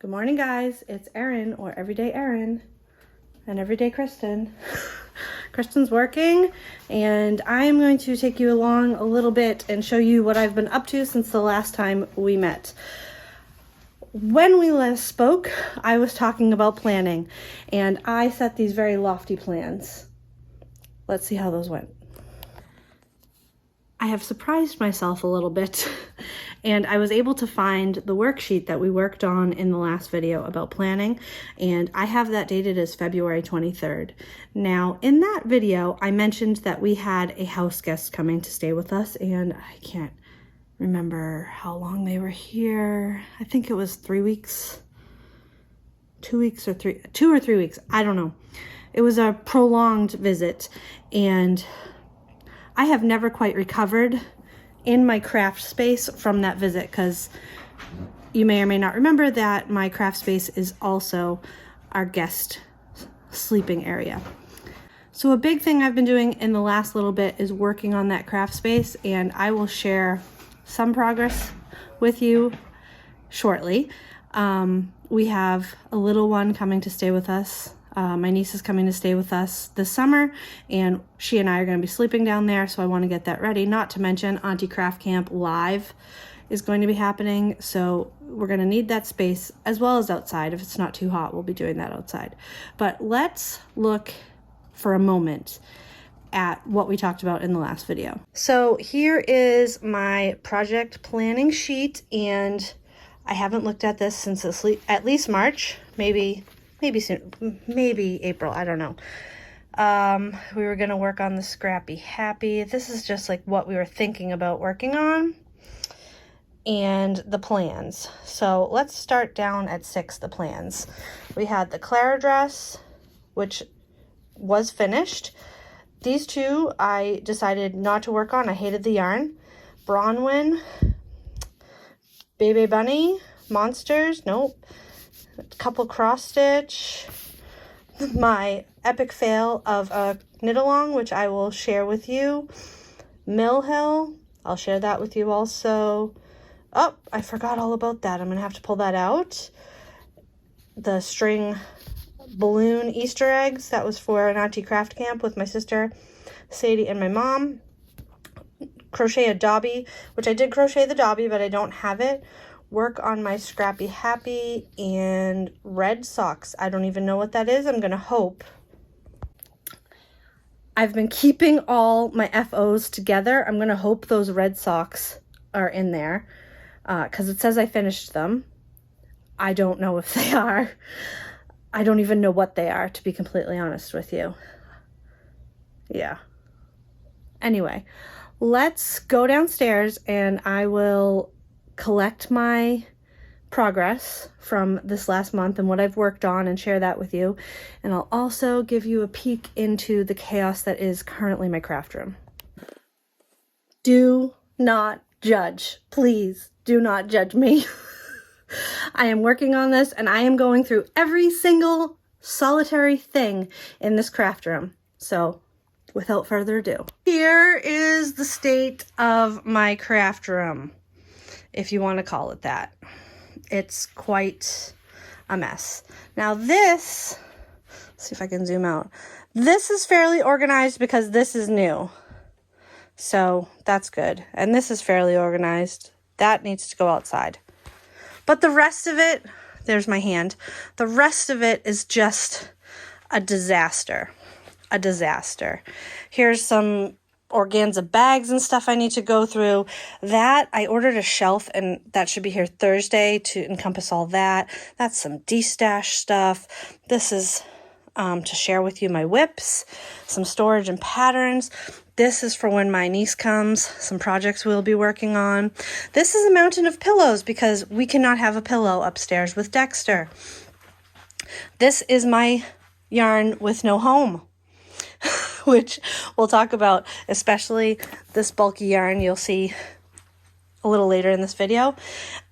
Good morning, guys. It's Erin, or Everyday Erin, and Everyday Kristen. Kristen's working, and I am going to take you along a little bit and show you what I've been up to since the last time we met. When we last spoke, I was talking about planning, and I set these very lofty plans. Let's see how those went. I have surprised myself a little bit, and I was able to find the worksheet that we worked on in the last video about planning, and I have that dated as February 23rd. Now, in that video, I mentioned that we had a house guest coming to stay with us, and I can't remember how long they were here. I think it was 3 weeks, 2 weeks or 2 or 3 weeks. I don't know. It was a prolonged visit, and I have never quite recovered in my craft space from that visit, because you may or may not remember that my craft space is also our guest sleeping area. So a big thing I've been doing in the last little bit is working on that craft space, and I will share some progress with you shortly. We have a little one coming to stay with us. My niece is coming to stay with us this summer, and she and I are going to be sleeping down there, so I want to get that ready. Not to mention Auntie Craft Camp Live is going to be happening, so we're going to need that space as well as outside. If it's not too hot, we'll be doing that outside. But let's look for a moment at what we talked about in the last video. So here is my project planning sheet, and I haven't looked at this since at least March, maybe soon, maybe April, I don't know. We were gonna work on the Scrappy Happy. This is just like what we were thinking about working on and the plans. So let's start down at 6, the plans. We had the Clara dress, which was finished. These two I decided not to work on. I hated the yarn. Bronwyn, Baby Bunny, Monsters, nope. A couple cross stitch, my epic fail of a knit along, which I will share with you. Mill Hill, I'll share that with you also. Oh, I forgot all about that. I'm gonna have to pull that out. The string balloon Easter eggs, that was for an Auntie Craft Camp with my sister Sadie and my mom. Crochet a dobby, which I did crochet the dobby, but I don't have it. Work on my Scrappy Happy and red socks. I don't even know what that is. I'm gonna hope. I've been keeping all my FOs together. I'm gonna hope those red socks are in there, because it says I finished them. I don't know if they are. I don't even know what they are, to be completely honest with you. Yeah. Anyway, let's go downstairs and I will collect my progress from this last month and what I've worked on and share that with you. And I'll also give you a peek into the chaos that is currently my craft room. Do not judge. Please do not judge me. I am working on this, and I am going through every single solitary thing in this craft room. So without further ado, here is the state of my craft room, if you want to call it that. It's quite a mess. Now this, let's see if I can zoom out. This is fairly organized because this is new. So that's good. And this is fairly organized. That needs to go outside. But the rest of it, there's my hand. The rest of it is just a disaster. A disaster. Here's some organza bags and stuff I need to go through. That, I ordered a shelf, and that should be here Thursday to encompass all that. That's some de-stash stuff. This is to share with you my whips, some storage and patterns. This is for when my niece comes, some projects we'll be working on. This is a mountain of pillows because we cannot have a pillow upstairs with Dexter. This is my yarn with no home, which we'll talk about, especially this bulky yarn you'll see a little later in this video.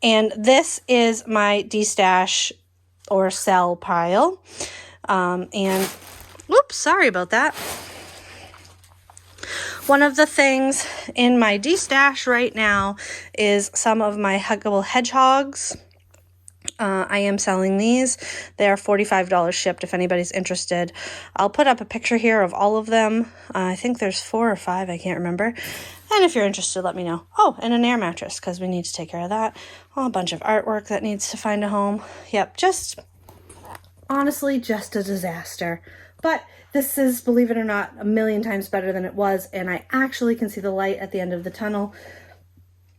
And this is my de-stash or sell pile. And whoops, sorry about that. One of the things in my de-stash right now is some of my Huggable Hedgehogs. I am selling these. They are $45 shipped if anybody's interested. I'll put up a picture here of all of them. I think there's 4 or 5, I can't remember. And if you're interested, let me know. Oh, and an air mattress, because we need to take care of that. Oh, a bunch of artwork that needs to find a home. Yep, just, honestly, just a disaster. But this is, believe it or not, a million times better than it was, and I actually can see the light at the end of the tunnel,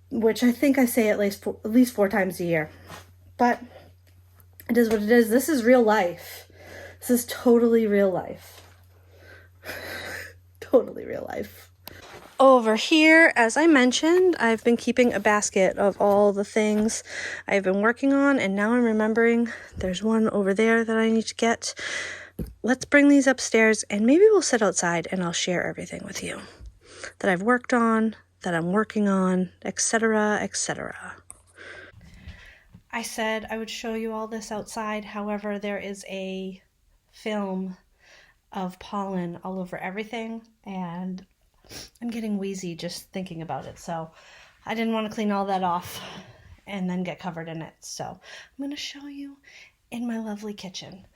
which I think I say at least 4 times a year. But it is what it is. This is real life. This is totally real life. Totally real life. Over here, as I mentioned, I've been keeping a basket of all the things I've been working on, and now I'm remembering there's one over there that I need to get. Let's bring these upstairs, and maybe we'll sit outside and I'll share everything with you that I've worked on, that I'm working on, etc., etc. I said I would show you all this outside. However, there is a film of pollen all over everything, and I'm getting wheezy just thinking about it. So I didn't want to clean all that off and then get covered in it. So I'm going to show you in my lovely kitchen.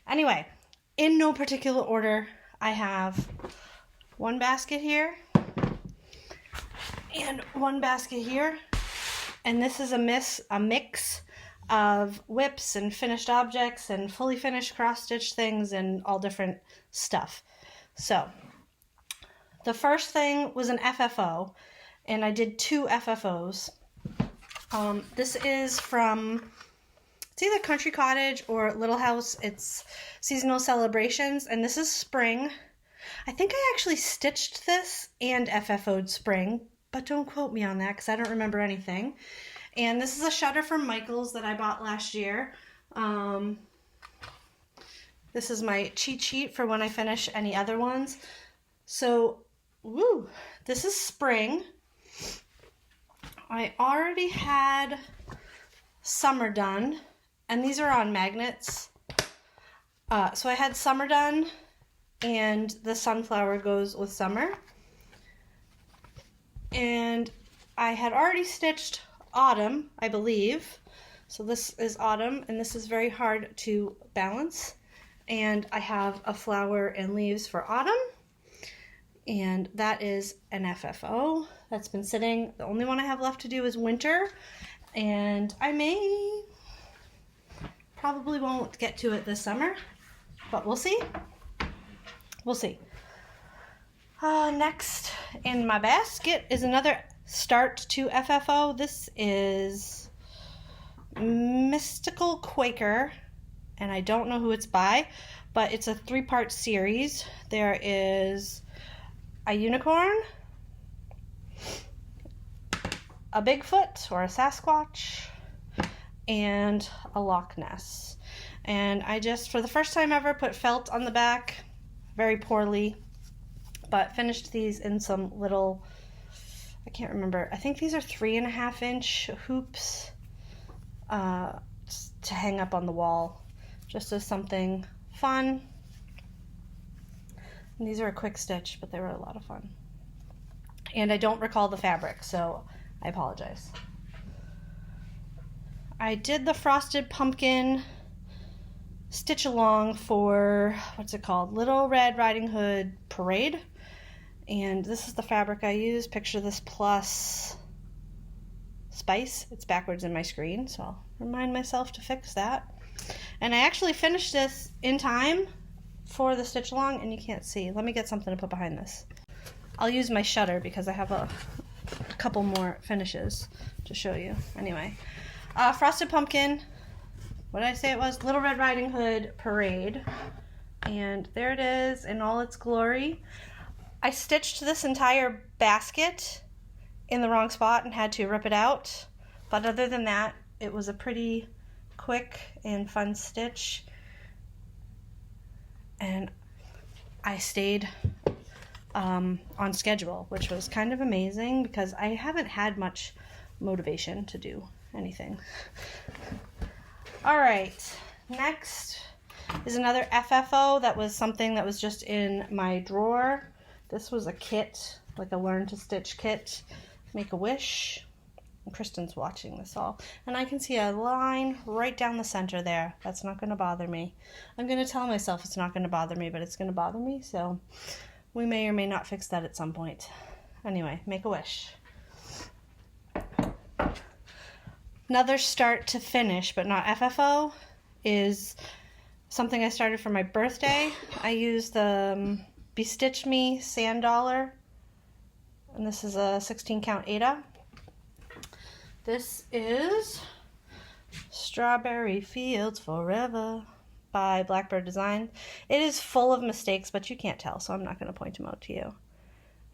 Anyway, in no particular order, I have one basket here and one basket here. And this is a mix of whips and finished objects and fully finished cross-stitch things and all different stuff. So the first thing was an FFO, and I did 2 FFOs. This is from, it's either Country Cottage or Little House. It's seasonal celebrations, and this is spring. I think I actually stitched this and FFO'd spring, but don't quote me on that because I don't remember anything. And this is a shutter from Michael's that I bought last year. This is my cheat sheet for when I finish any other ones. So, woo, this is spring. I already had summer done, and these are on magnets. So I had summer done, and the sunflower goes with summer. And I had already stitched autumn, I believe. So this is autumn, and this is very hard to balance. And I have a flower and leaves for autumn, and that is an FFO that's been sitting. The only one I have left to do is winter, and I probably won't get to it this summer, but we'll see. We'll see. Next in my basket is another start to FFO. This is Mystical Quaker, and I don't know who it's by, but it's a 3-part series. There is a unicorn, a Bigfoot or a Sasquatch, and a Loch Ness. And I just, for the first time ever, put felt on the back, very poorly, but finished these in some little, I can't remember, I think these are 3.5-inch hoops to hang up on the wall, just as something fun. And these are a quick stitch, but they were a lot of fun. And I don't recall the fabric, so I apologize. I did the frosted pumpkin stitch along for, what's it called? Little Red Riding Hood Parade. And this is the fabric I use. Picture this plus spice. It's backwards in my screen, so I'll remind myself to fix that. And I actually finished this in time for the stitch along, and you can't see. Let me get something to put behind this. I'll use my shutter because I have a couple more finishes to show you. Anyway, frosted pumpkin. What did I say it was? Little Red Riding Hood Parade. And there it is in all its glory. I stitched this entire basket in the wrong spot and had to rip it out. But other than that, it was a pretty quick and fun stitch. And I stayed on schedule, which was kind of amazing because I haven't had much motivation to do anything. All right, next is another FFO that was something that was just in my drawer. This was a kit, like a learn to stitch kit, Make a Wish. And Kristen's watching this all. And I can see a line right down the center there. That's not going to bother me. I'm going to tell myself it's not going to bother me, but it's going to bother me. So we may or may not fix that at some point. Anyway, make a wish. Another start to finish, but not FFO, is something I started for my birthday. I used the Bestitch Me Sand Dollar. And this is a 16 count Ada. This is Strawberry Fields Forever by Blackbird Design. It is full of mistakes, but you can't tell, so I'm not going to point them out to you.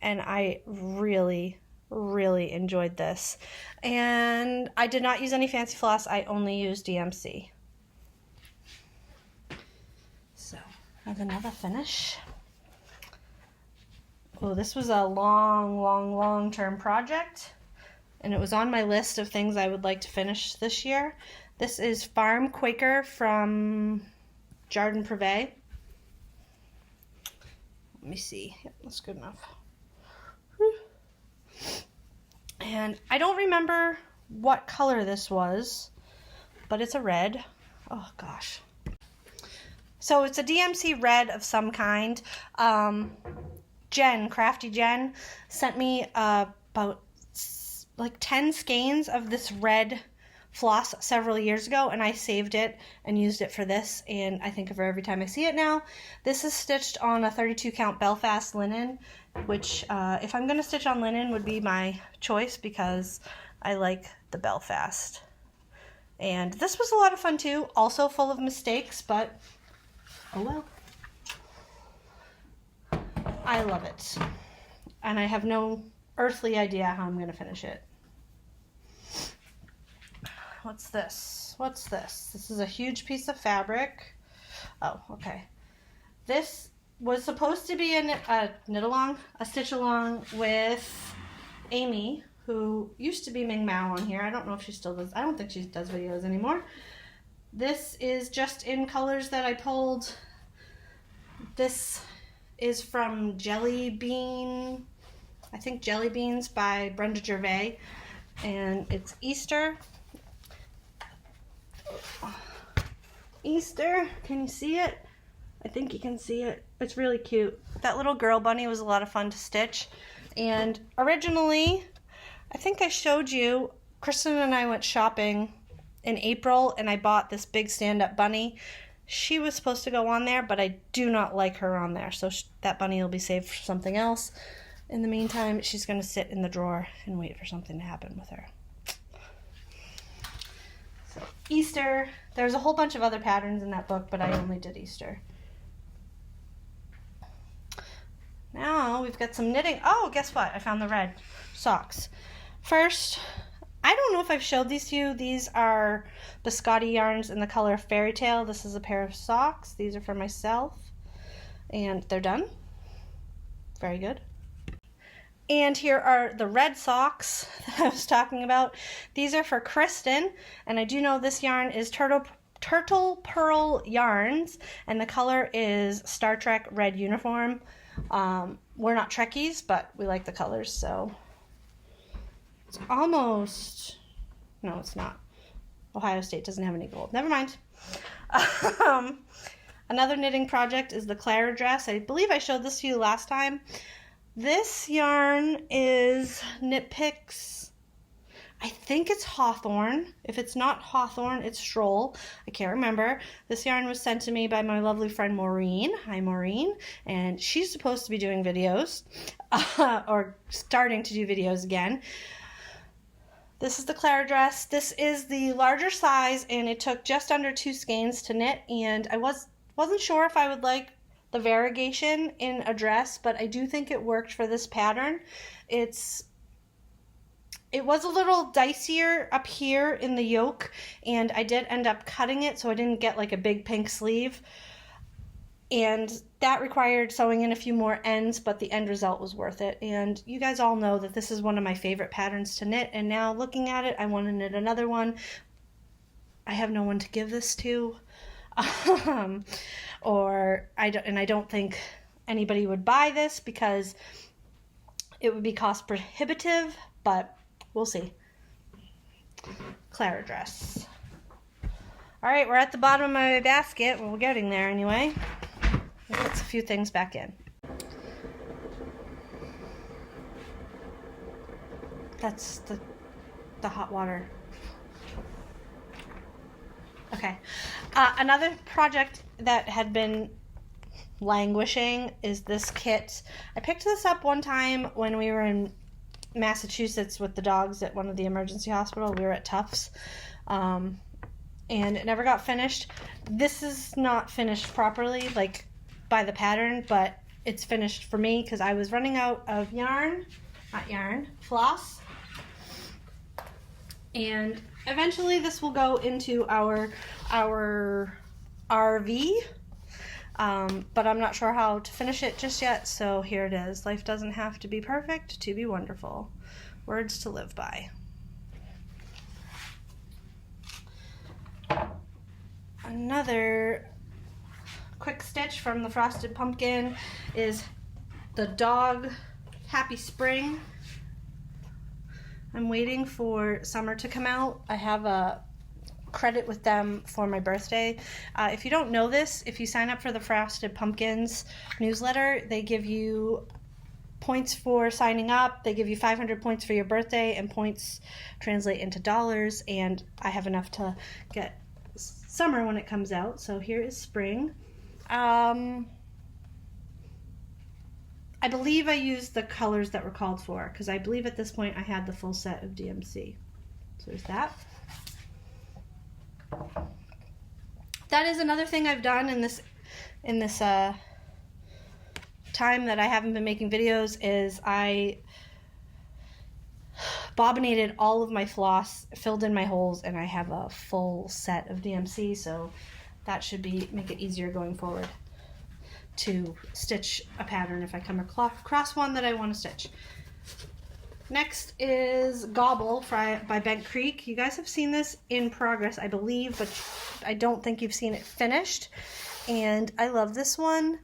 And I really enjoyed this. And I did not use any fancy floss. I only used DMC. So, I have another finish. Oh, this was a long-term project. And it was on my list of things I would like to finish this year. This is Farm Quaker from Jardin Privé. Let me see. Yep, that's good enough. Whew. And I don't remember what color this was, but it's a red. Oh, gosh. So it's a DMC red of some kind. Crafty Jen, sent me about like 10 skeins of this red floss several years ago, and I saved it and used it for this, and I think of her every time I see it now. This is stitched on a 32 count Belfast linen, which if I'm going to stitch on linen would be my choice because I like the Belfast. And this was a lot of fun too, also full of mistakes, but oh well. I love it. And I have no earthly idea how I'm going to finish it. What's this? What's this? This is a huge piece of fabric. Oh, okay. This was supposed to be a stitch along with Amy, who used to be Ming Mao on here. I don't know if she still does. I don't think she does videos anymore. This is just in colors that I pulled. This is from Jelly Bean, I think Jelly Beans by Brenda Gervais, and it's Easter. Easter, can you see it? I think you can see it. It's really cute. That little girl bunny was a lot of fun to stitch. And originally, I think I showed you, Kristen and I went shopping in April, and I bought this big stand-up bunny. She was supposed to go on there, but I do not like her on there, so that bunny will be saved for something else. In the meantime, she's going to sit in the drawer and wait for something to happen with her. So, Easter. There's a whole bunch of other patterns in that book, but I only did Easter. Now we've got some knitting. Oh, guess what? I found the red socks. First, I don't know if I've showed these to you. These are biscotti yarns in the color Fairy Tale. This is a pair of socks. These are for myself. And they're done. Very good. And here are the red socks that I was talking about. These are for Kristen. And I do know this yarn is Turtle Pearl Yarns. And the color is Star Trek Red Uniform. We're not Trekkies, but we like the colors, so... It's almost, no, it's not. Ohio State doesn't have any gold. Never mind. Another knitting project is the Clara dress. I believe I showed this to you last time. This yarn is Knit Picks. I think it's Hawthorne. If it's not Hawthorne, it's Stroll. I can't remember. This yarn was sent to me by my lovely friend Maureen. Hi, Maureen. And she's supposed to be doing videos, or starting to do videos again. This is the Clara dress. This is the larger size, and it took just under 2 skeins to knit, and I wasn't sure if I would like the variegation in a dress, but I do think it worked for this pattern. It was a little dicier up here in the yoke, and I did end up cutting it so I didn't get like a big pink sleeve. And that required sewing in a few more ends, but the end result was worth it. And you guys all know that this is one of my favorite patterns to knit, and now looking at it, I want to knit another one. I have no one to give this to, I don't think anybody would buy this because it would be cost prohibitive, but we'll see. Clara dress. All right, we're at the bottom of my basket. Well, we're getting there anyway. Let's put a few things back in. That's the hot water. Okay. Another project that had been languishing is this kit. I picked this up one time when we were in Massachusetts with the dogs at one of the emergency hospital. We were at Tufts. And it never got finished. This is not finished properly, like by the pattern, but it's finished for me because I was running out of floss. And eventually this will go into our RV, but I'm not sure how to finish it just yet, so here it is. Life doesn't have to be perfect to be wonderful. Words to live by. Another quick stitch from the Frosted Pumpkin is the dog Happy Spring. I'm waiting for summer to come out. I have a credit with them for my birthday. If you don't know this, if you sign up for the Frosted Pumpkins newsletter, they give you points for signing up. They give you 500 points for your birthday, and points translate into dollars, and I have enough to get summer when it comes out. So here is spring. I believe I used the colors that were called for, because I believe at this point I had the full set of DMC. So there's that. That is another thing I've done in this time that I haven't been making videos, is I bobbinated all of my floss, filled in my holes, and I have a full set of DMC, so that should make it easier going forward to stitch a pattern if I come across one that I want to stitch. Next is Gobble by Bent Creek. You guys have seen this in progress, I believe, but I don't think you've seen it finished. And I love this one.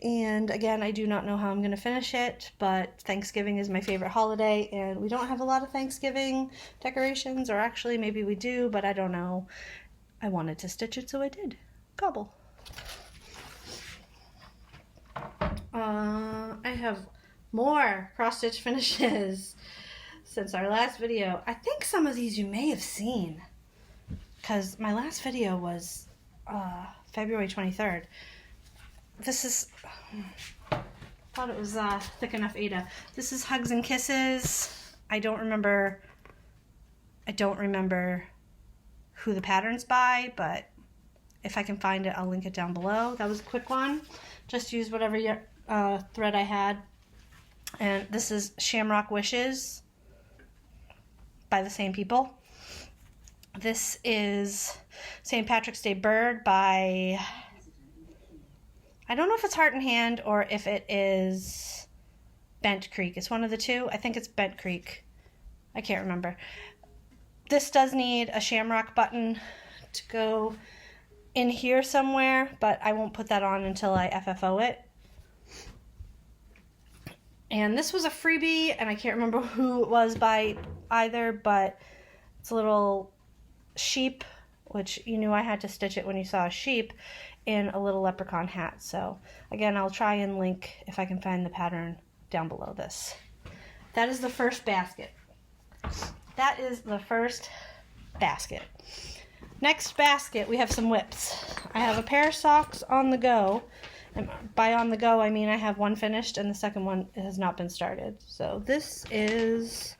And again, I do not know how I'm going to finish it, but Thanksgiving is my favorite holiday, and we don't have a lot of Thanksgiving decorations, or actually maybe we do, but I don't know. I wanted to stitch it, so I did. Gobble. I have more cross-stitch finishes since our last video. I think some of these you may have seen, because my last video was February 23rd. This is, thought it was Thick Enough Ada. This is Hugs and Kisses. I don't remember who the pattern's by, but if I can find it, I'll link it down below. That was a quick one. Just use whatever thread I had. And this is Shamrock Wishes by the same people. This is St. Patrick's Day Bird by, I don't know if it's Heart and Hand or if it is Bent Creek. It's one of the two. I think it's Bent Creek. I can't remember. This does need a shamrock button to go in here somewhere, but I won't put that on until I FFO it. And this was a freebie, and I can't remember who it was by either, but it's a little sheep, which you knew I had to stitch it when you saw a sheep, in a little leprechaun hat. So again, I'll try and link, if I can find the pattern, down below this. That is the first basket. That is the first basket. Next basket, we have some whips. I have a pair of socks on the go. And by on the go, I mean I have one finished and the second one has not been started. So this is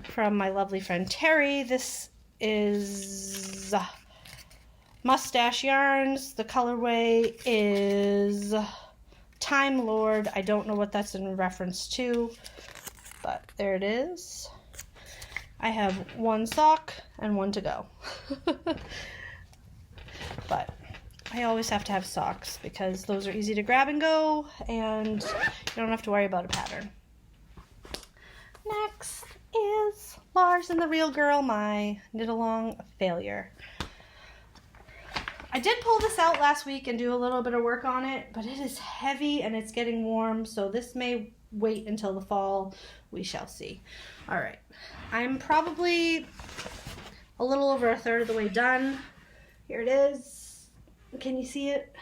from my lovely friend Terry. This is Mustache Yarns. The colorway is Time Lord. I don't know what that's in reference to, but there it is. I have one sock and one to go. But I always have to have socks because those are easy to grab and go, and you don't have to worry about a pattern. Next is Lars and the Real Girl, my knit-along failure. I did pull this out last week and do a little bit of work on it, but it is heavy and it's getting warm, so this may wait until the fall. We shall see. All right, I'm probably a little over a third of the way done. Here it is. Can you see it?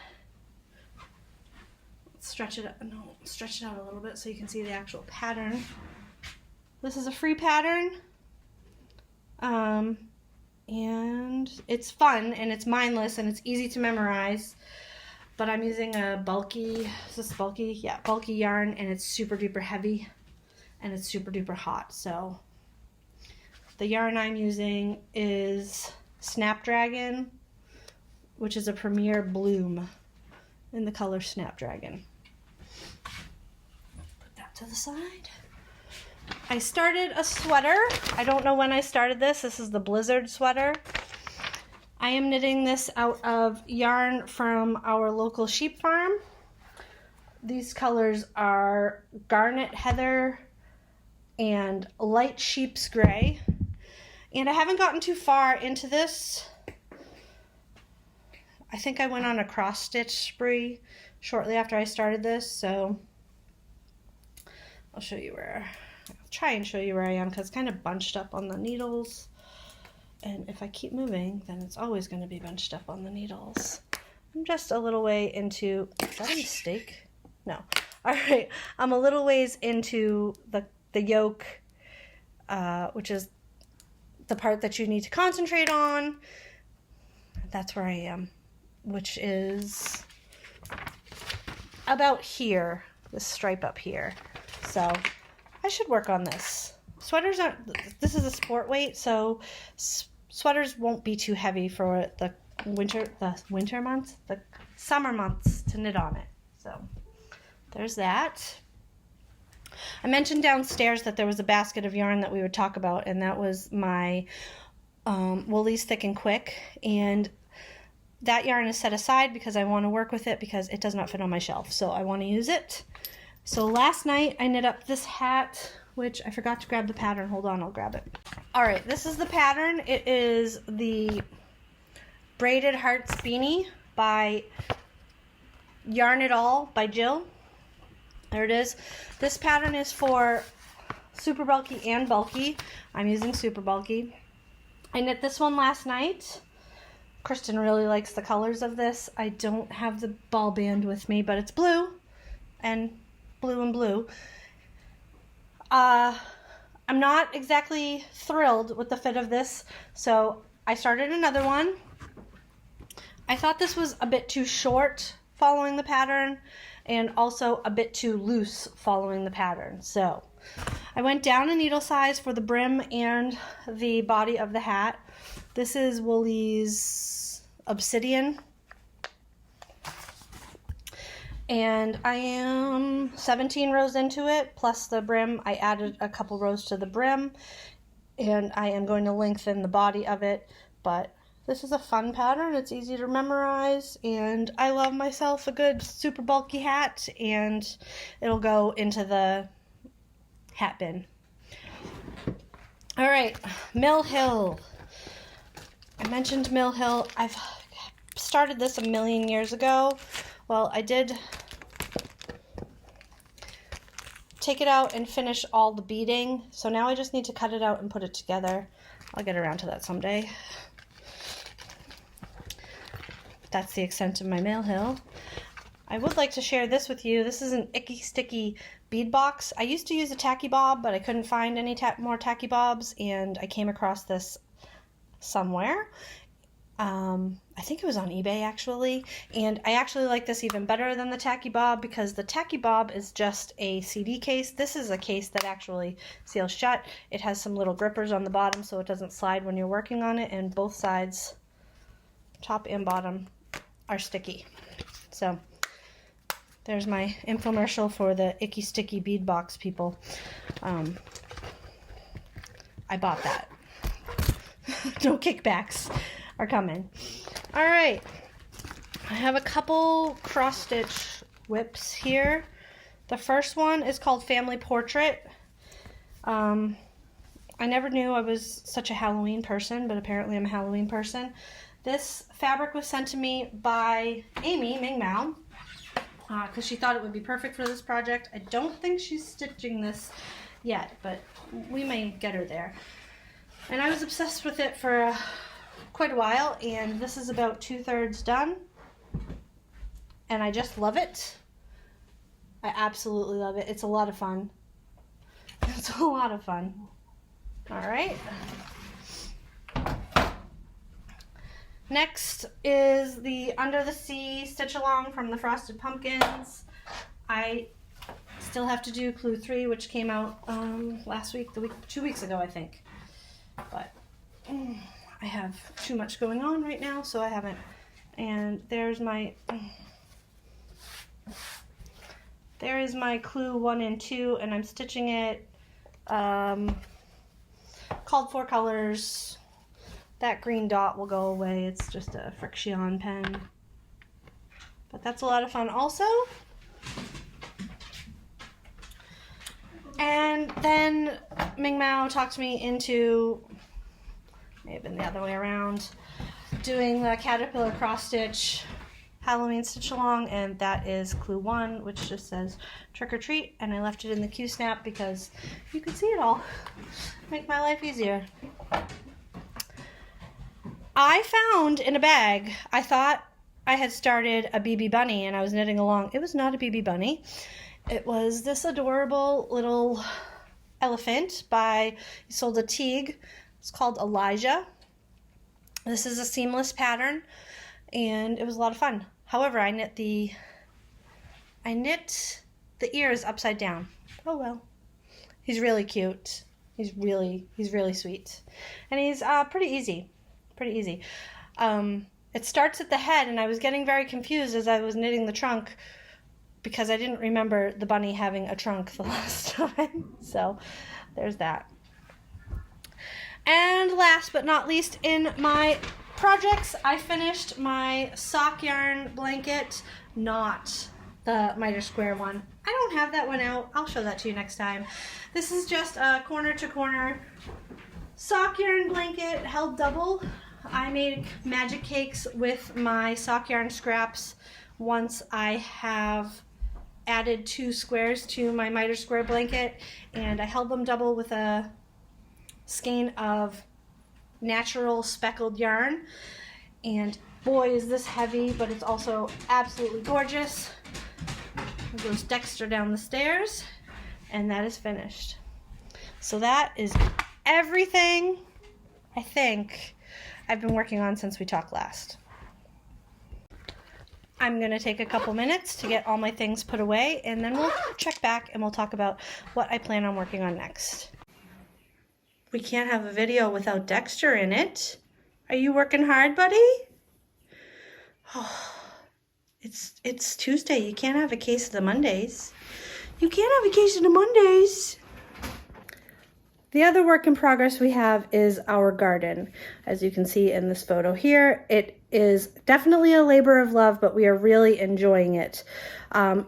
Stretch it out. No, stretch it out a little bit so you can see the actual pattern. This is a free pattern. And it's fun and it's mindless and it's easy to memorize. But I'm using a bulky, is this bulky? Yeah, bulky yarn, and it's super duper heavy and it's super duper hot. So the yarn I'm using is Snapdragon, which is a Premier Bloom in the color Snapdragon. Put that to the side. I started a sweater. I don't know when I started this. This is the Blizzard sweater. I am knitting this out of yarn from our local sheep farm. These colors are Garnet Heather and Light Sheep's Gray. And I haven't gotten too far into this. I think I went on a cross stitch spree shortly after I started this, so I'll show you where, I'll try and show you where I am because it's kind of bunched up on the needles. And if I keep moving, then it's always going to be bunched up on the needles. I'm just a little way into, is that a mistake? No. All right, I'm a little ways into the yoke, which is the part that you need to concentrate on. That's where I am, which is about here, this stripe up here. So I should work on this. Sweaters aren't, this is a sport weight, so sweaters won't be too heavy for the winter months, the summer months to knit on it. So there's that. I mentioned downstairs that there was a basket of yarn that we would talk about, and that was my Woolies Thick and Quick, and that yarn is set aside because I want to work with it because it does not fit on my shelf, so I want to use it. So last night I knit up this hat, which I forgot to grab the pattern. Hold on, I'll grab it. All right, this is the pattern. It is the Braided Hearts Beanie by Yarn It All by Jill. There it is. This pattern is for super bulky and bulky. I'm using super bulky. I knit this one last night. Kristen really likes the colors of this. I don't have the ball band with me, but it's blue and blue and blue. I'm not exactly thrilled with the fit of this, so I started another one. I thought this was a bit too short following the pattern and also a bit too loose following the pattern. So I went down a needle size for the brim and the body of the hat. This is Woolies Obsidian. And I am 17 rows into it, plus the brim. I added a couple rows to the brim, and I am going to lengthen the body of it. But this is a fun pattern. It's easy to memorize, and I love myself a good super bulky hat, and it'll go into the hat bin. All right, Mill Hill. I mentioned Mill Hill. I've started this a million years ago. Well, I did take it out and finish all the beading, so now I just need to cut it out and put it together. I'll get around to that someday. That's the extent of my Mill Hill. I would like to share this with you. This is an Icky Sticky bead box. I used to use a tacky bob, but I couldn't find any more tacky bobs, and I came across this somewhere. I think it was on eBay actually, and I actually like this even better than the tacky bob because the tacky bob is just a CD case. This is a case that actually seals shut. It has some little grippers on the bottom so it doesn't slide when you're working on it, and both sides, top and bottom, are sticky. So there's my infomercial for the Icky Sticky bead box, people. I bought that. No kickbacks are coming. All right, I have a couple cross stitch whips here. The first one is called Family Portrait. I never knew I was such a Halloween person, but apparently I'm a Halloween person. This fabric was sent to me by Amy Ming Mao, because she thought it would be perfect for this project. I don't think she's stitching this yet, but we may get her there. And I was obsessed with it for quite a while, and this is about 2/3 done. And I just love it. I absolutely love it. It's a lot of fun. It's a lot of fun. All right. Next is the Under the Sea stitch along from the Frosted Pumpkins. I still have to do Clue 3, which came out last week, 2 weeks ago, I think. But I have too much going on right now, so I haven't. And there is my Clue 1 and 2, and I'm stitching it. Called 4 colors. That green dot will go away. It's just a friction pen. But that's a lot of fun also. And then Ming Mao talked me into, may have been the other way around, doing the caterpillar cross stitch Halloween stitch along, and that is Clue 1, which just says trick or treat, and I left it in the Q-snap because you can see it all. Make my life easier. I found in a bag, I thought I had started a BB bunny and I was knitting along. It was not a BB bunny. It was this adorable little elephant he sold a Teague. It's called Elijah. This is a seamless pattern and it was a lot of fun. However, I knit the ears upside down. Oh well. He's really cute. He's really sweet. And he's pretty easy. It starts at the head, and I was getting very confused as I was knitting the trunk because I didn't remember the bunny having a trunk the last time. So there's that. And last but not least in my projects, I finished my sock yarn blanket, not the miter square one. I don't have that one out. I'll show that to you next time. This is just a corner to corner sock yarn blanket held double. I made magic cakes with my sock yarn scraps once I have added 2 squares to my miter square blanket, and I held them double with a skein of natural speckled yarn, and boy is this heavy, but it's also absolutely gorgeous. There goes Dexter down the stairs, and that is finished. So that is everything I think I've been working on since we talked last. I'm going to take a couple minutes to get all my things put away, and then we'll check back and we'll talk about what I plan on working on next. We can't have a video without Dexter in it. Are you working hard, buddy? Oh, it's Tuesday. You can't have a case of the Mondays. You can't have a case of the Mondays. The other work in progress we have is our garden. As you can see in this photo here, it is definitely a labor of love, but we are really enjoying it.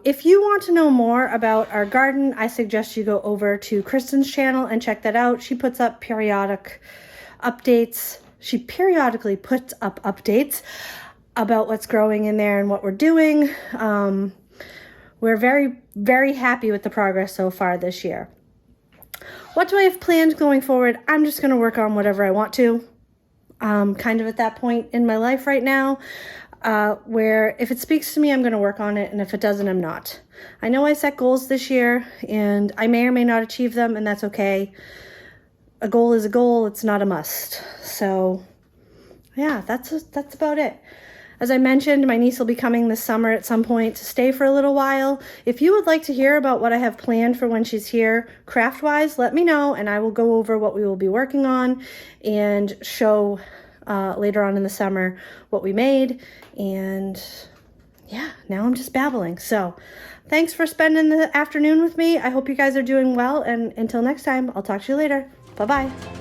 If you want to know more about our garden, I suggest you go over to Kristen's channel and check that out. She puts up periodic updates. She periodically puts up updates about what's growing in there and what we're doing. We're very, very happy with the progress so far this year. What do I have planned going forward? I'm just going to work on whatever I want to. Kind of at that point in my life right now where if it speaks to me, I'm going to work on it, and if it doesn't, I'm not. I know I set goals this year, and I may or may not achieve them, and that's okay. A goal is a goal. It's not a must. So, yeah, that's about it. As I mentioned, my niece will be coming this summer at some point to stay for a little while. If you would like to hear about what I have planned for when she's here, craft-wise, let me know, and I will go over what we will be working on and show later on in the summer what we made. And yeah, now I'm just babbling. So thanks for spending the afternoon with me. I hope you guys are doing well, and until next time, I'll talk to you later. Bye-bye.